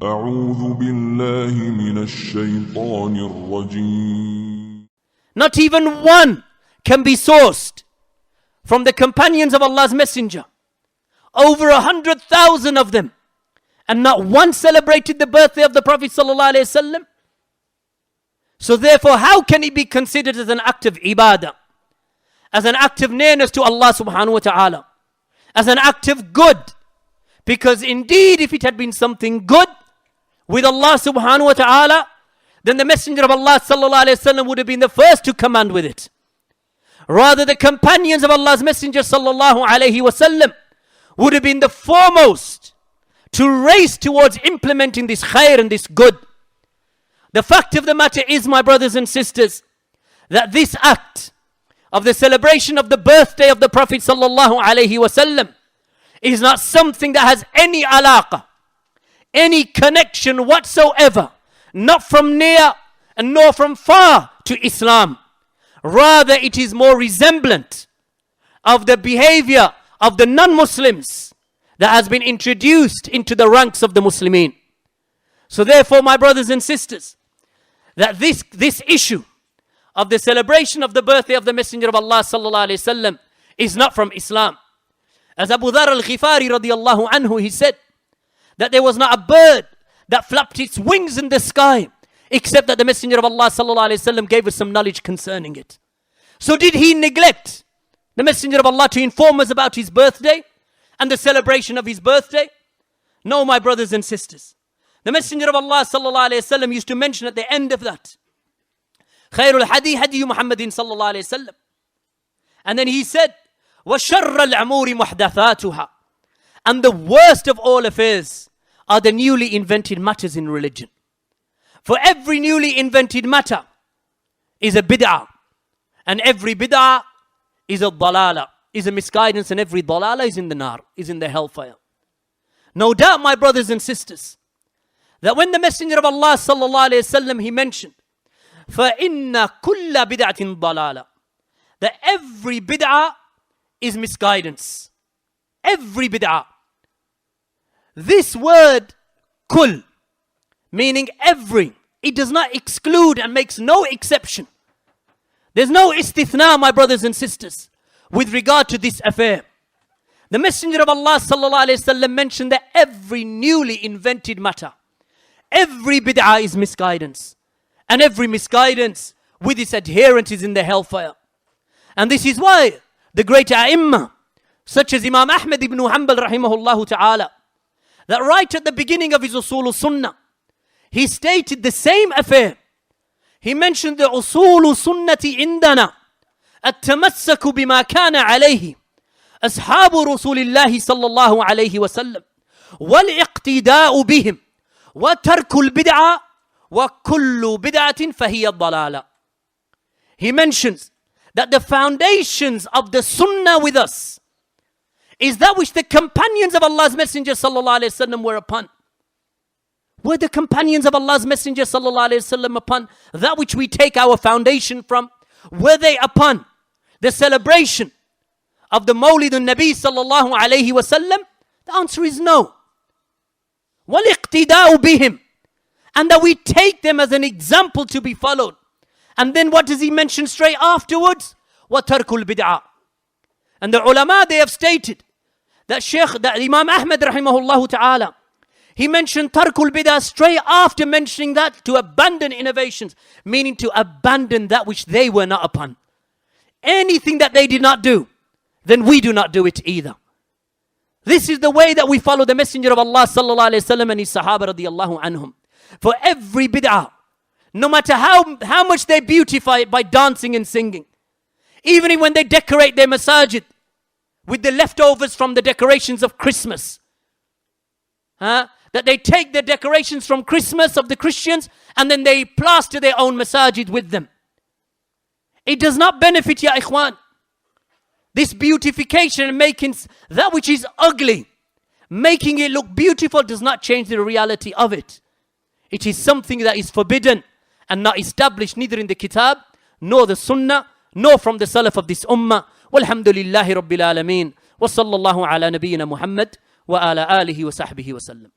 أعوذ بالله من الشيطان الرجيم. Not even one can be sourced from the companions of Allah's Messenger. Over 100,000 of them. And not one celebrated the birthday of the Prophet ﷺ. So therefore, how can it be considered as an act of ibadah? As an act of nearness to Allah subhanahu wa ta'ala? As an act of good? Because indeed, if it had been something good with Allah subhanahu wa ta'ala, then the Messenger of Allah sallallahu alayhi wasallam would have been the first to command with it. Rather, the companions of Allah's Messenger sallallahu alayhi wasallam would have been the foremost to race towards implementing this khair and this good. The fact of the matter is, my brothers and sisters, that this act of the celebration of the birthday of the Prophet sallallahu alayhi wasallam is not something that has any alaqa, any connection whatsoever, not from near and nor from far to Islam. Rather, it is more resemblant of the behavior of the non-Muslims that has been introduced into the ranks of the Muslimin. So therefore, my brothers and sisters, that this issue of the celebration of the birthday of the Messenger of Allah sallallahu alaihi wasallam is not from Islam. As Abu Dharr al-Ghifari radiyallahu anhu, he said that there was not a bird that flapped its wings in the sky except that the Messenger of Allah sallallahu alaihi wasallam gave us some knowledge concerning it. So did he neglect the Messenger of Allah to inform us about his birthday and the celebration of his birthday? No, my brothers and sisters. The Messenger of Allah sallallahu alaihi wasallam used to mention at the end of that, Khairul hadi hadi Muhammadin sallallahu alaihi wasallam. And then he said, وَشَرَّ الْأَمُورِ مُحْدَثَاتُهَا. And the worst of all affairs are the newly invented matters in religion. For every newly invented matter is a bid'ah. And every bid'ah is a dalala, is a misguidance, and every dalala is in the nar, is in the hellfire. No doubt, my brothers and sisters, that when the Messenger of Allah sallallahu alayhi wasallam, he mentioned, فَإِنَّ كُلَّ بِدْعَةٍ ضَلَالَةٍ, that every bid'ah is misguidance. Every bid'ah. This word, kul, meaning every, it does not exclude and makes no exception. There's no istithna, my brothers and sisters, with regard to this affair. The Messenger of Allah sallallahu alaihi wasallam mentioned that every newly invented matter, every bid'ah is misguidance. And every misguidance with its adherent is in the hellfire. And this is why the great a'imma, such as Imam Ahmad ibn Hanbal rahimahullah ta'ala, that right at the beginning of his usul sunnah, he stated the same affair. He mentioned the usul sunnati indana, at-tamassaku bima kana alayhi ashabu rasulillahi sallallahu alayhi wa sallam, wal-iqtida'u bihim, wa tarkul bid'a, wa kullu bid'atin fahiya dalala. He mentions that the foundations of the sunnah with us is that which the companions of Allah's Messenger sallallahu alaihi wasallam were upon. Were the companions of Allah's Messenger sallallahu alaihi wasallam upon that which we take our foundation from? Were they upon the celebration of the Mawlid al-Nabi sallallahu alaihi wasallam? The answer is no. وَالِاقْتِدَاءُ بِهِمْ, and that we take them as an example to be followed. And then what does he mention straight afterwards? وَتَرْكُ الْبِدْعَةِ. And the ulama, they have stated that Imam Ahmad rahimahullah ta'ala, he mentioned tarkul bid'ah straight after mentioning that to abandon innovations, meaning to abandon that which they were not upon. Anything that they did not do, then we do not do it either. This is the way that we follow the Messenger of Allah sallallahu alayhi wasallam and his Sahaba radiyallahu anhum. For every bid'ah, no matter how much they beautify it by dancing and singing, even when they decorate their masajid with the leftovers from the decorations of Christmas, that they take the decorations from Christmas of the Christians and then they plaster their own masajid with them. It does not benefit, ya ikhwan. This beautification and making that which is ugly, making it look beautiful, does not change the reality of it. It is something that is forbidden and not established neither in the kitab, nor the sunnah, nor from the salaf of this ummah. Walhamdulillahi rabbil alameen. Wa sallallahu ala nabiyyina Muhammad wa ala alihi wa sahbihi wa sallam.